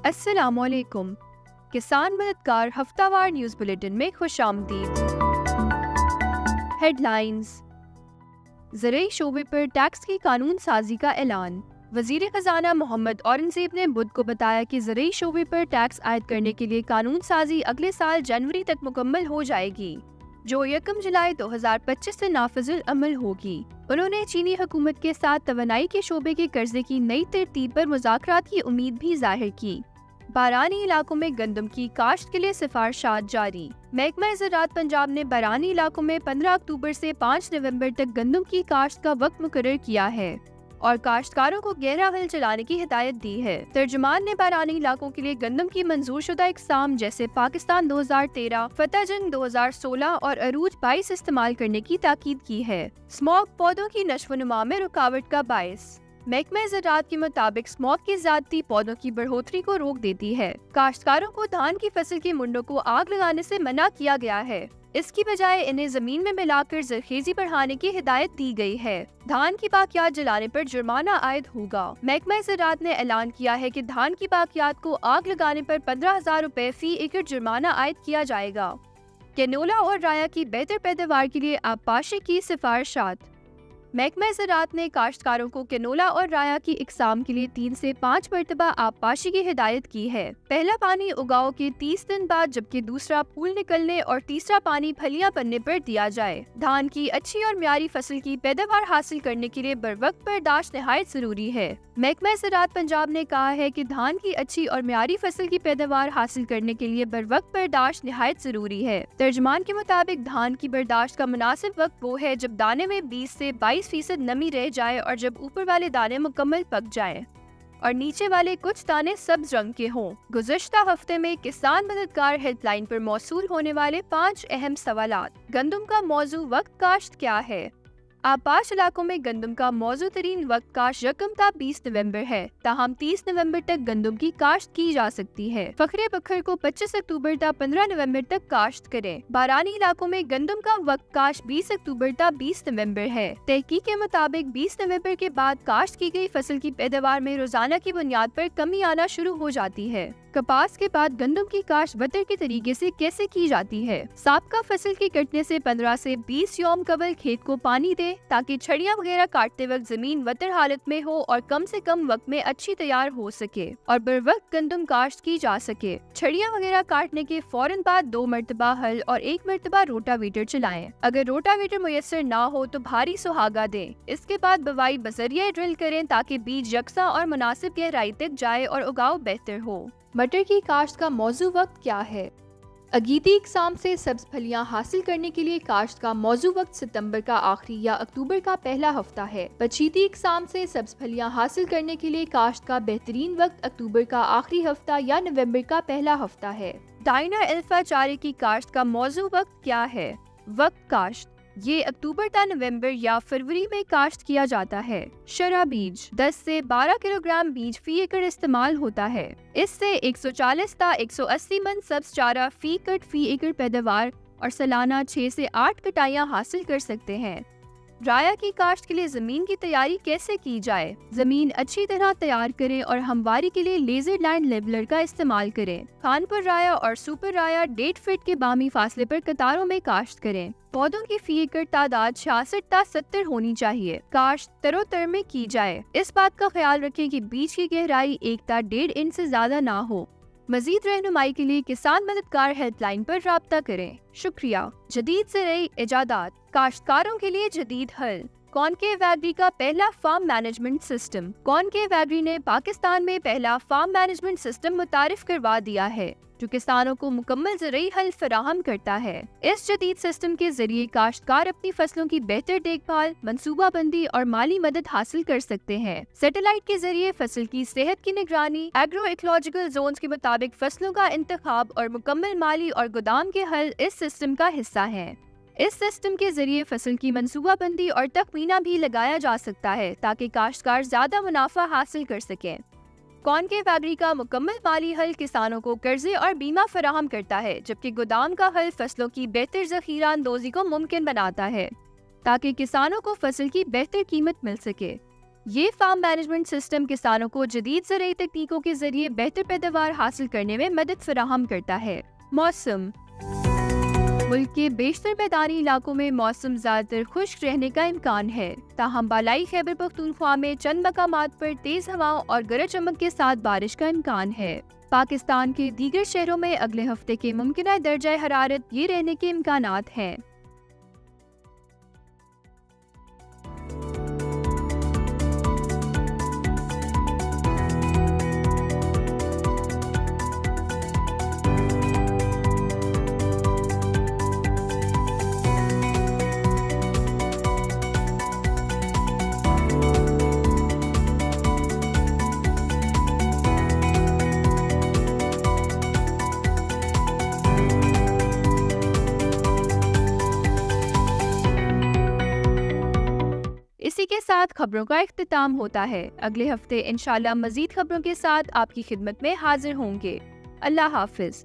अस्सलामुअलैकुम। किसान मददगार हफ्तावार न्यूज़ बुलेटिन में खुशामदीद। हेडलाइंस। ज़राई शोबे पर टैक्स की कानून साजी का ऐलान। वज़ीर खजाना मोहम्मद औरंगज़ेब ने बुध को बताया कि ज़राई शोबे पर टैक्स आयद करने के लिए कानून साजी अगले साल जनवरी तक मुकम्मल हो जाएगी, जो 1 जुलाई 2025 से नाफिजुल अमल होगी। उन्होंने चीनी हुकूमत के साथ तवानाई के शोबे के कर्जे की नई तरतीब पर मुज़ाकरात की उम्मीद भी जाहिर की। बारानी इलाकों में गंदम की काश्त के लिए सिफारिशात जारी। महकमा ज़राअत पंजाब ने बारानी इलाकों में 15 अक्टूबर से 5 नवंबर तक गंदम की काश्त का वक्त मुकर्रर किया है और काश्तकारों को गहरा हल चलाने की हिदायत दी है। तर्जुमान ने बारानी इलाकों के लिए गंदम की मंजूर शुदा इकसाम जैसे पाकिस्तान 2013, फतह जंग 2016 और अरूज 22 इस्तेमाल करने की ताकीद की है। स्मॉग पौधों की नश्व-नुमा में रुकावट का बायस। महकमा ज़राअत के मुताबिक स्मॉग की ज़्यादती पौधों की बढ़ोतरी को रोक देती है। काश्तकारों को धान की फसल के मुंडों को आग लगाने से मना किया गया है। इसकी बजाय इन्हें जमीन में मिलाकर जरखेजी बढ़ाने की हिदायत दी गई है। धान की बाकियात जलाने पर जुर्माना आयद होगा। महकमा ज़राअत ने ऐलान किया है कि धान की बाकियात को आग लगाने पर 15,000 रुपए फी एकड़ जुर्माना आयद किया जाएगा। कैनोला और राया की बेहतर पैदावार के लिए आबपाशी की सिफारिशात। महकमा ज़राअत ने काश्तकारों को कैनोला और राया की इकसाम के लिए 3 से 5 मरतबा आबपाशी की हिदायत की है। पहला पानी उगाव के 30 दिन बाद, जबकि दूसरा फूल निकलने और तीसरा पानी फलियां बनने पर दिया जाए। धान की अच्छी और म्यारी फसल की पैदावार हासिल करने के लिए बरवक्त बर्दाश्त निहायत जरूरी है। महकमा ज़राअत पंजाब ने कहा है कि धान की अच्छी और म्यारी फसल की पैदावार हासिल करने के लिए बरवक्त बर्दाश्त निहायत जरूरी है। तर्जुमान के मुताबिक धान की बर्दाश्त का मुनासिब वक्त वो है जब दाने में 20 से 22% नमी रह जाए और जब ऊपर वाले दाने मुकम्मल पक जाएं और नीचे वाले कुछ दाने सब्ज रंग के हों। गुज़श्ता हफ्ते में किसान मददगार हेल्पलाइन पर मौसूल होने वाले 5 अहम सवालात। गंदम का मौजू वक्त काश्त क्या है? आबपाश इलाकों में गंदम का मौजू तरीन वक्त काश्त यकम ता 20 नवंबर है, ताहम 30 नवंबर तक गंदम की काश्त की जा सकती है। फखरे बखर को 25 अक्टूबर ता 15 नवंबर तक काश्त करें। बारानी इलाकों में गंदम का वक्त काश्त 20 अक्टूबर ता 20 नवंबर है। तहकीक के मुताबिक 20 नवंबर के बाद काश्त की गई फसल की पैदावार में रोजाना की बुनियाद पर कमी आना शुरू हो जाती है। कपास के बाद गंदम की काश्त वतर के तरीके से कैसे की जाती है? साबका फसल के कटने से 15 से 20 यौम कबल खेत को पानी दे ताकि छड़ियां वगैरह काटते वक्त जमीन वतर हालत में हो और कम से कम वक्त में अच्छी तैयार हो सके और बर वक्त गंदम काश्त की जा सके। छड़ियां वगैरह काटने के फौरन बाद 2 मरतबा हल और 1 मरतबा रोटावेटर चलाएं। अगर रोटावेटर मुयस्सर ना हो तो भारी सुहागा दें। इसके बाद बवाई बजरिया ड्रिल करें ताकि बीज यकसा और मुनासिब गहराई तक जाए और उगाव बेहतर हो। मटर की काश्त का मौजू वक्त क्या है? अगीती इकसाम से सब्ज फलियां हासिल करने के लिए काश्त का मौजू वक्त सितंबर का आखिरी या अक्टूबर का पहला हफ्ता है। पछीती इकसाम से सब्ज फलियां हासिल करने के लिए काश्त का बेहतरीन वक्त अक्टूबर का आखिरी हफ्ता या नवंबर का पहला हफ्ता है। डायना अल्फा चारे की काश्त का मौजू वक्त क्या है? वक्त काश्त ये अक्टूबर ता नवंबर या फरवरी में काश्त किया जाता है। शरा बीज 10 से 12 किलोग्राम बीज फी एकड़ इस्तेमाल होता है। इससे 140 ता 180 मन सब्ज चारा फी कट फी एकड़ पैदावार और सालाना 6 से 8 कटाइयाँ हासिल कर सकते हैं। राया की काश्त के लिए जमीन की तैयारी कैसे की जाए? जमीन अच्छी तरह तैयार करें और हमवारी के लिए लेजर लैंड लेवलर का इस्तेमाल करें। खानपुर राया और सुपर राया 1.5 फीट के बामी फासले पर कतारों में काश्त करें। पौधों की फी एकड़ तादाद 66 ता 70 होनी चाहिए। काश्त तरोतर में की जाए। इस बात का ख्याल रखें कि बीज की गहराई 1 ता 1.5 इंच से ज्यादा ना हो। मजीद रहनुमाई के लिए किसान मददगार हेल्पलाइन पर राब्ता करें। शुक्रिया। जदीद ज़राई इजादात, काश्तकारों के लिए जदीद हल। कॉनकेव एग्री का पहला farm management system. Concave Agri ने पाकिस्तान में पहला फार्म मैनेजमेंट सिस्टम मुतारिफ करवा दिया है, जो किसानों को मुकम्मल ज़राई हल फराहम करता है। इस जदीद सिस्टम के जरिए काश्तकार अपनी फसलों की बेहतर देखभाल, मंसूबाबंदी और माली मदद हासिल कर सकते हैं। सैटेलाइट के जरिए फसल की सेहत की निगरानी, एग्रो इकोलॉजिकल जोन्स के मुताबिक फसलों का इंतखाब और मुकम्मल माली और गोदाम के हल इस सिस्टम का हिस्सा है। इस सिस्टम के जरिए फसल की मंसूबाबंदी और तखमीना भी लगाया जा सकता है ताकि काश्तकार ज्यादा मुनाफा हासिल कर सकें। कॉनकेव एग्री का मुकम्मल माली हल किसानों को कर्जे और बीमा फराहम करता है, जबकि गोदाम का हल फसलों की बेहतर ज़ख़ीरा अंदोज़ी को मुमकिन बनाता है ताकि किसानों को फसल की बेहतर कीमत मिल सके। ये फार्म मैनेजमेंट सिस्टम किसानों को जदीद ज़राई तकनीकों के जरिए बेहतर पैदावार हासिल करने में मदद फराहम करता है। मौसम। मुल्क के बेशतर मैदानी इलाकों में मौसम ज़्यादातर खुश्क रहने का इम्कान है, ताहम बालाई खैबर पख्तूनख्वा में चंद मकामात पर तेज हवाओं और गरज चमक के साथ बारिश का इम्कान है। पाकिस्तान के दीगर शहरों में अगले हफ्ते के मुमकिन दर्जा हरारत ये रहने के इम्कानात हैं। इसी के साथ खबरों का इख्तिताम होता है। अगले हफ्ते इंशाल्लाह मजीद खबरों के साथ आपकी खिदमत में हाजिर होंगे। अल्लाह हाफिज।